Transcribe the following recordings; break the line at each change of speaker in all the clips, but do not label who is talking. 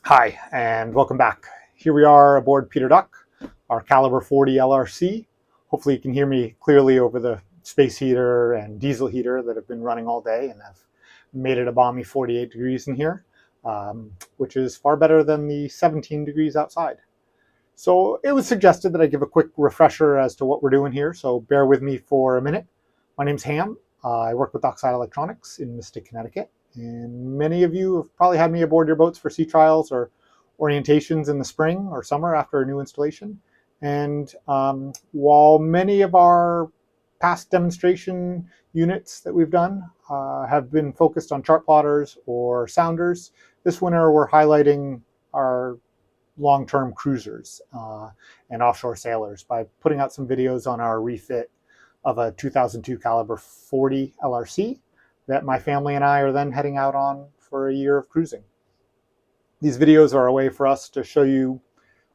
Hi, and welcome back. Here we are aboard Peter Duck, our caliber 40 LRC. Hopefully you can hear me clearly over the space heater and diesel heater that have been running all day and have made it a balmy 48 degrees in here, which is far better than the 17 degrees outside. So it was suggested that I give a quick refresher as to what we're doing here, so bear with me for a minute. My name's Ham. I work with Dockside Electronics in Mystic, Connecticut, and many of you have probably had me aboard your boats for sea trials or orientations in the spring or summer after a new installation. And while many of our past demonstration units that we've done have been focused on chart plotters or sounders, this winter we're highlighting our long-term cruisers and offshore sailors by putting out some videos on our refit of a 2002 caliber 40 LRC that my family and I are then heading out on for a year of cruising. These videos are a way for us to show you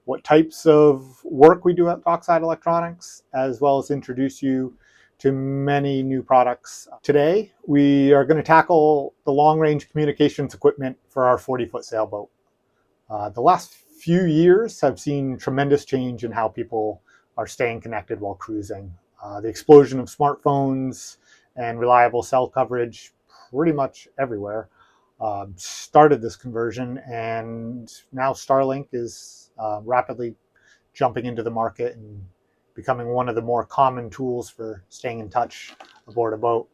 what types of work we do at Dockside Electronics, as well as introduce you to many new products. Today, we are going to tackle the long-range communications equipment for our 40-foot sailboat. The last few years have seen tremendous change in how people are staying connected while cruising. The explosion of smartphones and reliable cell coverage pretty much everywhere started this conversion, and now Starlink is rapidly jumping into the market and becoming one of the more common tools for staying in touch aboard a boat.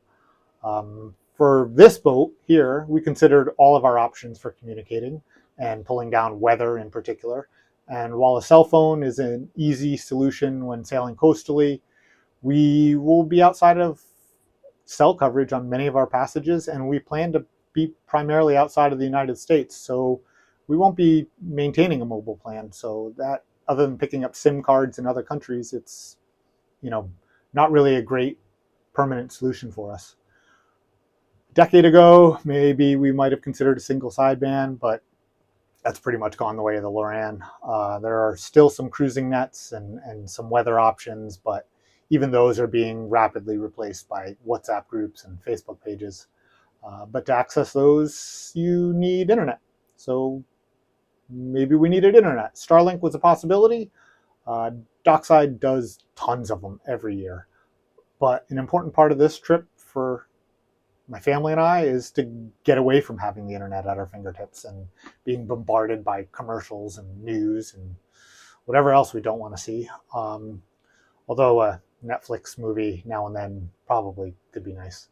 For this boat here, we considered all of our options for communicating and pulling down weather in particular. And while a cell phone is an easy solution when sailing coastally, we will be outside of cell coverage on many of our passages, and we plan to be primarily outside of the United States. So we won't be maintaining a mobile plan. So that, other than picking up SIM cards in other countries, it's not really a great permanent solution for us. A decade ago, maybe we might have considered a single sideband, but that's pretty much gone the way of the Loran. There are still some cruising nets and some weather options, but even those are being rapidly replaced by WhatsApp groups and Facebook pages. But to access those, you need internet. So maybe we needed internet. Starlink was a possibility. Uh, Dockside does tons of them every year. But an important part of this trip for my family and I is to get away from having the internet at our fingertips and being bombarded by commercials and news and whatever else we don't want to see. Although a Netflix movie now and then probably could be nice.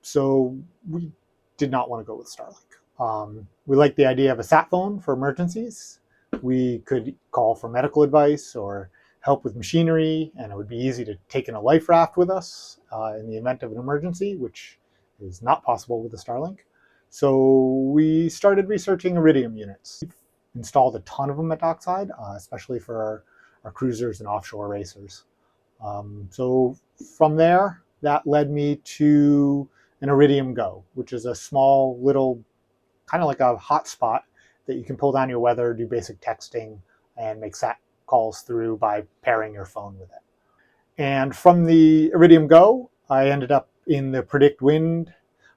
So we did not want to go with Starlink. We like the idea of a sat phone for emergencies. We could call for medical advice or help with machinery, and it would be easy to take in a life raft with us in the event of an emergency, which is not possible with the Starlink. So we started researching Iridium units. We've installed a ton of them at Dockside, especially for our cruisers and offshore racers. So from there, that led me to an Iridium Go, which is a small little, kind of like a hotspot that you can pull down your weather, do basic texting, and make sat calls through by pairing your phone with it. And from the Iridium Go, I ended up in the Predict Wind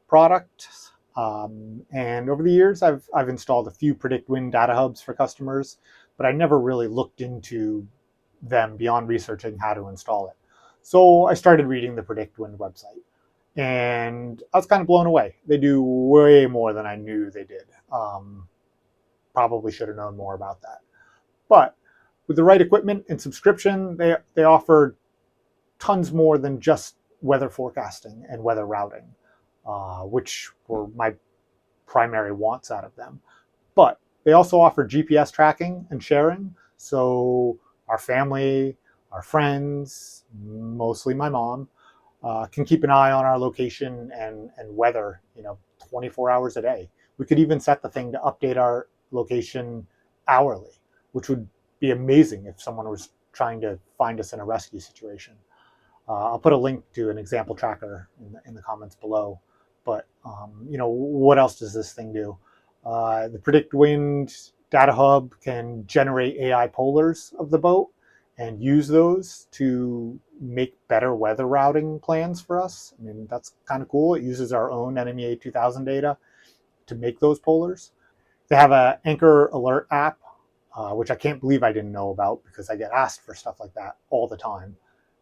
product. And over the years, I've installed a few Predict Wind data hubs for customers, but I never really looked into them beyond researching how to install it. So I started reading the Predict Wind website, and I was kind of blown away. They do way more than I knew they did. Probably should have known more about that. But with the right equipment and subscription, they offer tons more than just weather forecasting and weather routing, which were my primary wants out of them. But they also offer GPS tracking and sharing. So our family, our friends, mostly my mom, can keep an eye on our location and weather, 24 hours a day. We could even set the thing to update our location hourly, which would be amazing if someone was trying to find us in a rescue situation. I'll put a link to an example tracker in the comments below. But, what else does this thing do? The Predict Wind data hub can generate AI polars of the boat and use those to make better weather routing plans for us. I mean, that's kind of cool. It uses our own NMEA 2000 data to make those polars. They have an anchor alert app, which I can't believe I didn't know about because I get asked for stuff like that all the time.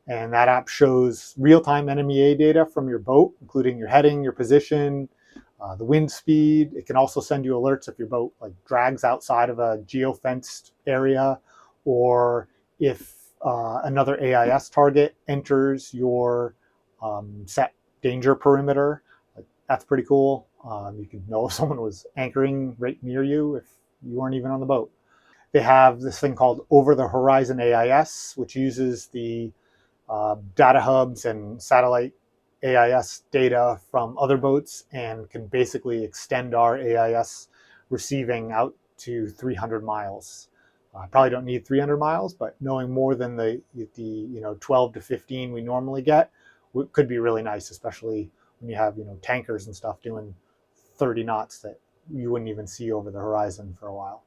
And that app shows real-time NMEA data from your boat, including your heading, your position, the wind speed. It can also send you alerts if your boat like drags outside of a geofenced area, or if another AIS target enters your set danger perimeter. Like, that's pretty cool. You can know if someone was anchoring right near you if you weren't even on the boat. They have this thing called Over the Horizon AIS, which uses the data hubs and satellite AIS data from other boats and can basically extend our AIS receiving out to 300 miles. I probably don't need 300 miles, but knowing more than the 12 to 15 we normally get could be really nice, especially when you have tankers and stuff doing 30 knots that you wouldn't even see over the horizon for a while.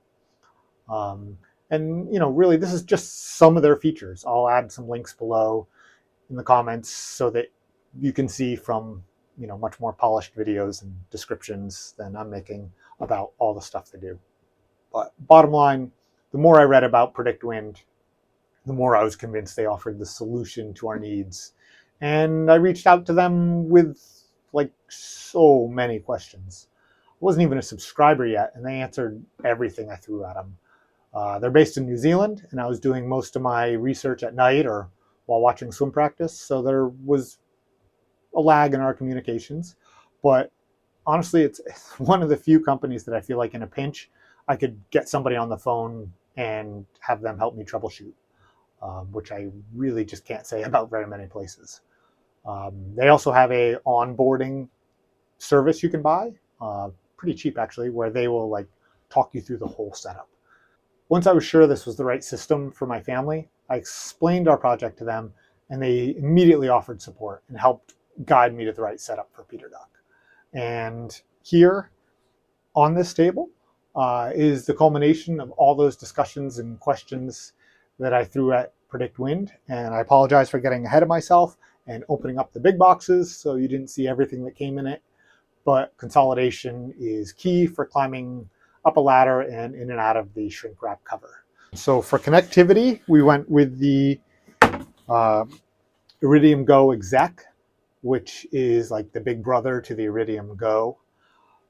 Um, and really, this is just some of their features. I'll add some links below in the comments so that you can see from much more polished videos and descriptions than I'm making about all the stuff they do. But bottom line, the more I read about Predict Wind, the more I was convinced they offered the solution to our needs. And I reached out to them with like so many questions. I wasn't even a subscriber yet, and they answered everything I threw at them. They're based in New Zealand, and I was doing most of my research at night or while watching swim practice, so there was a lag in our communications. But honestly, it's one of the few companies that I feel like in a pinch, I could get somebody on the phone and have them help me troubleshoot, which I really just can't say about very many places. They also have a onboarding service you can buy, pretty cheap actually, where they will like talk you through the whole setup. Once I was sure this was the right system for my family, I explained our project to them, and they immediately offered support and helped guide me to the right setup for Peter Duck. And here on this table is the culmination of all those discussions and questions that I threw at Predict Wind. And I apologize for getting ahead of myself and opening up the big boxes so you didn't see everything that came in it. But consolidation is key for climbing up a ladder and in and out of the shrink wrap cover. So for connectivity, we went with the uh, Iridium Go Exec, which is like the big brother to the Iridium Go.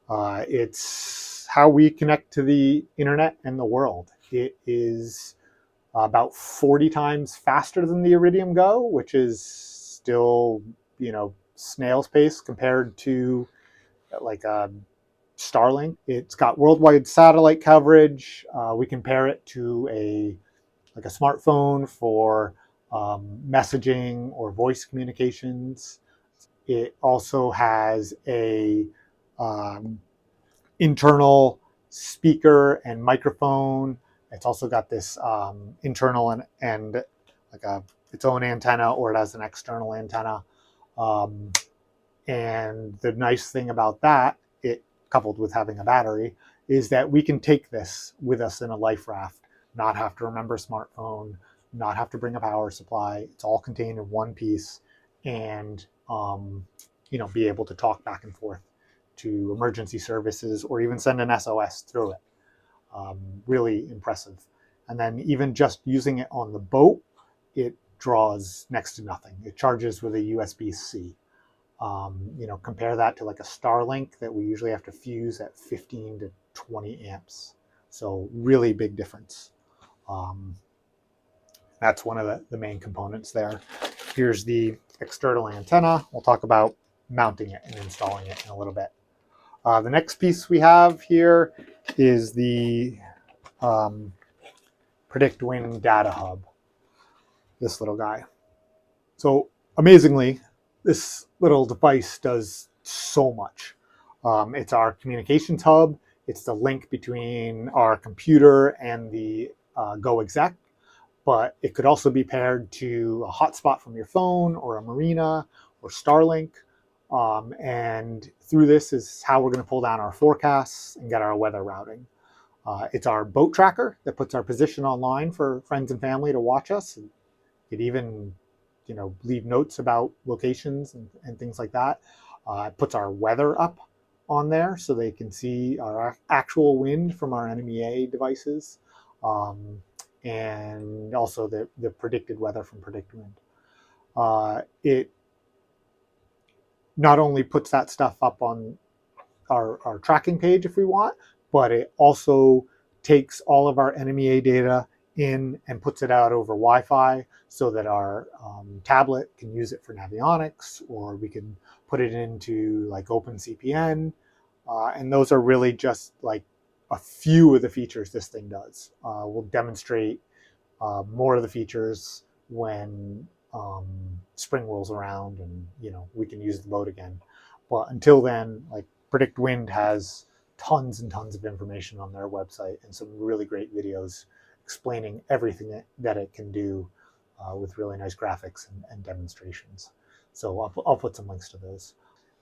It's how we connect to the internet and the world. It is about 40 times faster than the Iridium Go, which is still, snail's pace compared to like a Starlink. It's got worldwide satellite coverage. We compare it to a smartphone for messaging or voice communications. It also has a um, internal speaker and microphone. It's also got this internal and like its own antenna, or it has an external antenna. Um, and the nice thing about that, it coupled with having a battery, is that we can take this with us in a life raft, not have to remember a smartphone, not have to bring a power supply. It's all contained in one piece, and be able to talk back and forth to emergency services or even send an SOS through it. Really impressive. And then even just using it on the boat, it draws next to nothing. It charges with a USB-C. Compare that to like a Starlink that we usually have to fuse at 15 to 20 amps. So really big difference. Um, that's one of the main components there. Here's the external antenna. We'll talk about mounting it and installing it in a little bit. The next piece we have here is the Predict Wind Data Hub, this little guy. So amazingly, this little device does so much. It's our communications hub. It's the link between our computer and the Go Exec, but it could also be paired to a hotspot from your phone or a marina or Starlink. And through this is how we're going to pull down our forecasts and get our weather routing. It's our boat tracker that puts our position online for friends and family to watch us. It even, leave notes about locations and things like that. It puts our weather up on there so they can see our actual wind from our NMEA devices, and also the predicted weather from PredictWind. It not only puts that stuff up on our tracking page if we want, but it also takes all of our NMEA data in and puts it out over Wi-Fi so that our tablet can use it for navionics, or we can put it into like OpenCPN. And those are really just like a few of the features this thing does. We'll demonstrate more of the features when spring rolls around and we can use the boat again. But until then, like PredictWind has tons and tons of information on their website and some really great videos explaining everything that it can do with really nice graphics and demonstrations. So I'll put some links to those.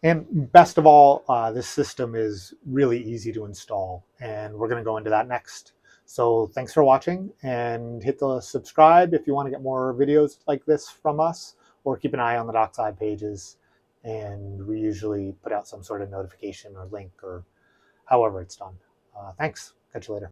And best of all, this system is really easy to install, and we're going to go into that next. So thanks for watching, and hit the subscribe if you want to get more videos like this from us, or keep an eye on the Dockside pages, and we usually put out some sort of notification or link or however it's done. Thanks. Catch you later.